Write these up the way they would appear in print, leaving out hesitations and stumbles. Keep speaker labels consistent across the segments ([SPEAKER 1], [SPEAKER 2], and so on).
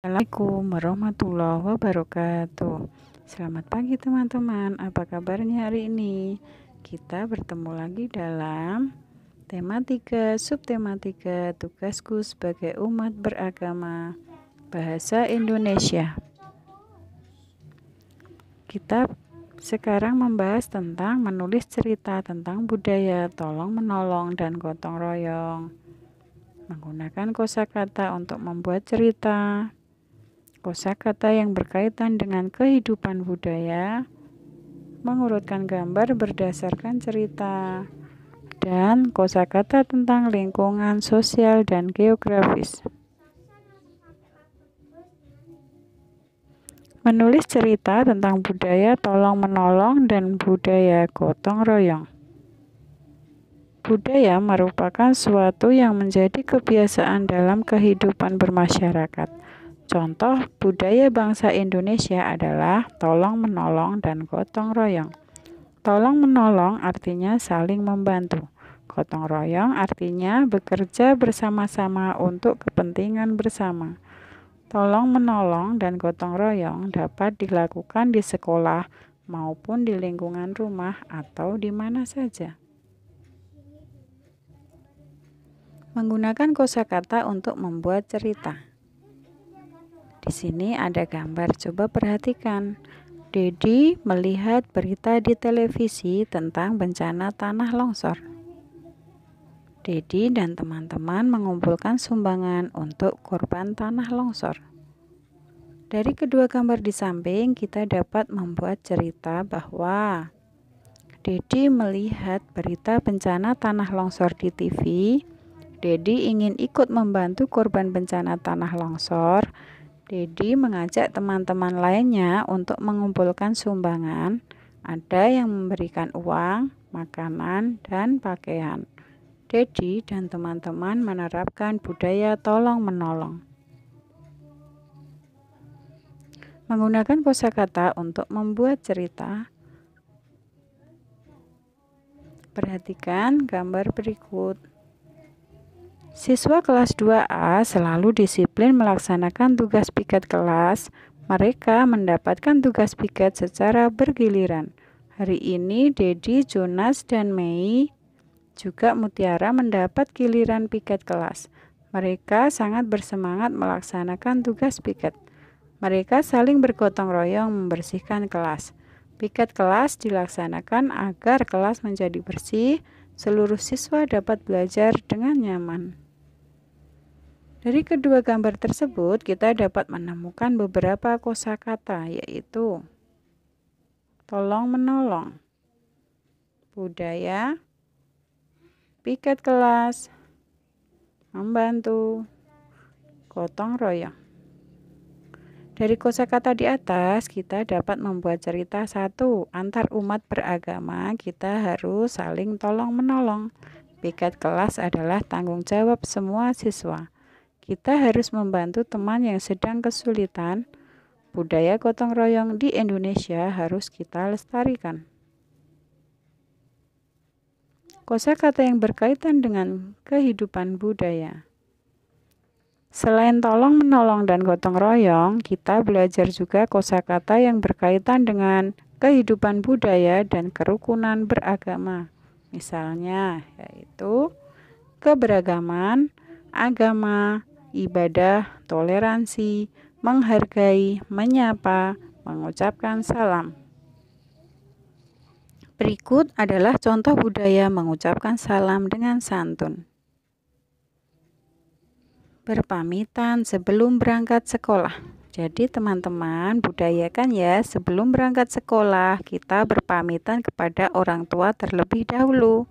[SPEAKER 1] Assalamualaikum warahmatullahi wabarakatuh. Selamat pagi teman-teman, apa kabarnya hari ini? Kita bertemu lagi dalam tematika subtematika tugasku sebagai umat beragama bahasa Indonesia. Kita sekarang membahas tentang menulis cerita tentang budaya tolong menolong dan gotong royong. Menggunakan kosakata untuk membuat cerita. Kosakata yang berkaitan dengan kehidupan budaya, mengurutkan gambar berdasarkan cerita, dan kosakata tentang lingkungan sosial dan geografis. Menulis cerita tentang budaya tolong menolong dan budaya gotong royong. Budaya merupakan suatu yang menjadi kebiasaan dalam kehidupan bermasyarakat. Contoh budaya bangsa Indonesia adalah tolong menolong dan gotong royong. Tolong menolong artinya saling membantu. Gotong royong artinya bekerja bersama-sama untuk kepentingan bersama. Tolong menolong dan gotong royong dapat dilakukan di sekolah maupun di lingkungan rumah atau di mana saja. Menggunakan kosakata untuk membuat cerita. Di sini ada gambar, coba perhatikan. Dedi melihat berita di televisi tentang bencana tanah longsor. Dedi dan teman-teman mengumpulkan sumbangan untuk korban tanah longsor. Dari kedua gambar di samping, kita dapat membuat cerita bahwa Dedi melihat berita bencana tanah longsor di TV. Dedi ingin ikut membantu korban bencana tanah longsor. Dedi mengajak teman-teman lainnya untuk mengumpulkan sumbangan. Ada yang memberikan uang, makanan, dan pakaian. Dedi dan teman-teman menerapkan budaya tolong-menolong. Menggunakan kosakata untuk membuat cerita. Perhatikan gambar berikut. Siswa kelas 2A selalu disiplin melaksanakan tugas piket kelas. Mereka mendapatkan tugas piket secara bergiliran. Hari ini Dedi, Jonas, dan Mei juga Mutiara mendapat giliran piket kelas. Mereka sangat bersemangat melaksanakan tugas piket. Mereka saling bergotong royong membersihkan kelas. Piket kelas dilaksanakan agar kelas menjadi bersih. Seluruh siswa dapat belajar dengan nyaman. Dari kedua gambar tersebut, kita dapat menemukan beberapa kosakata, yaitu tolong-menolong, budaya, piket kelas, membantu, gotong royong. Dari kosakata di atas, kita dapat membuat cerita satu. Antar umat beragama, kita harus saling tolong-menolong. Piket kelas adalah tanggung jawab semua siswa. Kita harus membantu teman yang sedang kesulitan. Budaya gotong royong di Indonesia harus kita lestarikan. Kosakata yang berkaitan dengan kehidupan budaya. Selain tolong menolong dan gotong royong, kita belajar juga kosakata yang berkaitan dengan kehidupan budaya dan kerukunan beragama. Misalnya, yaitu keberagaman, agama, ibadah, toleransi, menghargai, menyapa, mengucapkan salam. Berikut adalah contoh budaya mengucapkan salam dengan santun. Berpamitan sebelum berangkat sekolah. Jadi teman-teman, budayakan ya, sebelum berangkat sekolah kita berpamitan kepada orang tua terlebih dahulu.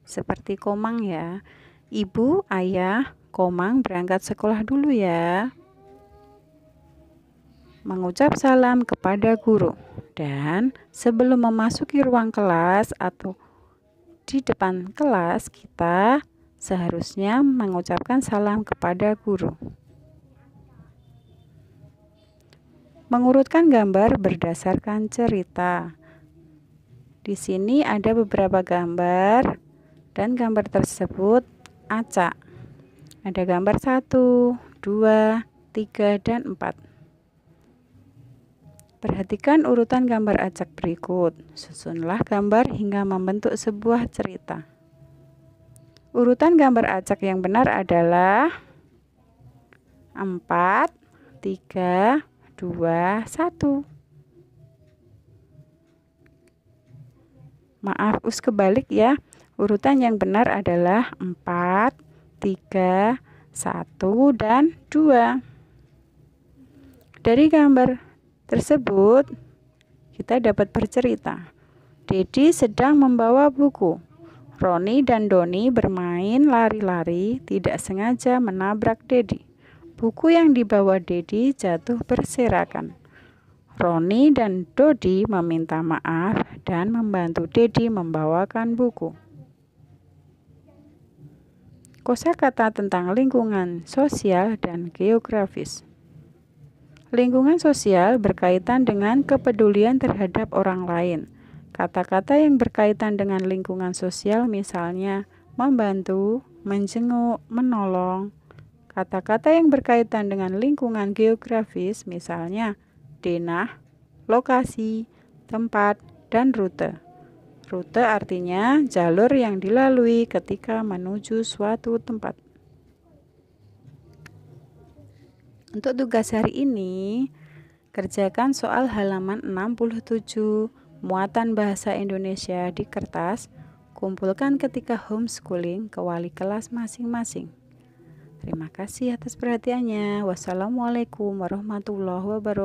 [SPEAKER 1] Seperti Komang ya. Ibu, ayah, Komang berangkat sekolah dulu ya. Mengucap salam kepada guru. Dan sebelum memasuki ruang kelas atau di depan kelas, kita seharusnya mengucapkan salam kepada guru. Mengurutkan gambar berdasarkan cerita. Di sini ada beberapa gambar dan gambar tersebut acak. Ada gambar 1, 2, 3, dan 4. Perhatikan urutan gambar acak berikut. Susunlah gambar hingga membentuk sebuah cerita. Urutan gambar acak yang benar adalah 4, 3, 2, 1. Maaf, kebalik ya. Urutan yang benar adalah 4, 3, 1, dan 2. Dari gambar tersebut, kita dapat bercerita. Dedi sedang membawa buku. Roni dan Doni bermain lari-lari, tidak sengaja menabrak Dedi. Buku yang dibawa Dedi jatuh berserakan. Roni dan Dodi meminta maaf dan membantu Dedi membawakan buku. Kosakata tentang lingkungan sosial dan geografis. Lingkungan sosial berkaitan dengan kepedulian terhadap orang lain. Kata-kata yang berkaitan dengan lingkungan sosial misalnya membantu, menjenguk, menolong. Kata-kata yang berkaitan dengan lingkungan geografis misalnya denah, lokasi, tempat, dan rute. Rute artinya jalur yang dilalui ketika menuju suatu tempat. Untuk tugas hari ini, kerjakan soal halaman 67, muatan bahasa Indonesia di kertas, kumpulkan ketika homeschooling ke wali kelas masing-masing. Terima kasih atas perhatiannya. Wassalamualaikum warahmatullahi wabarakatuh.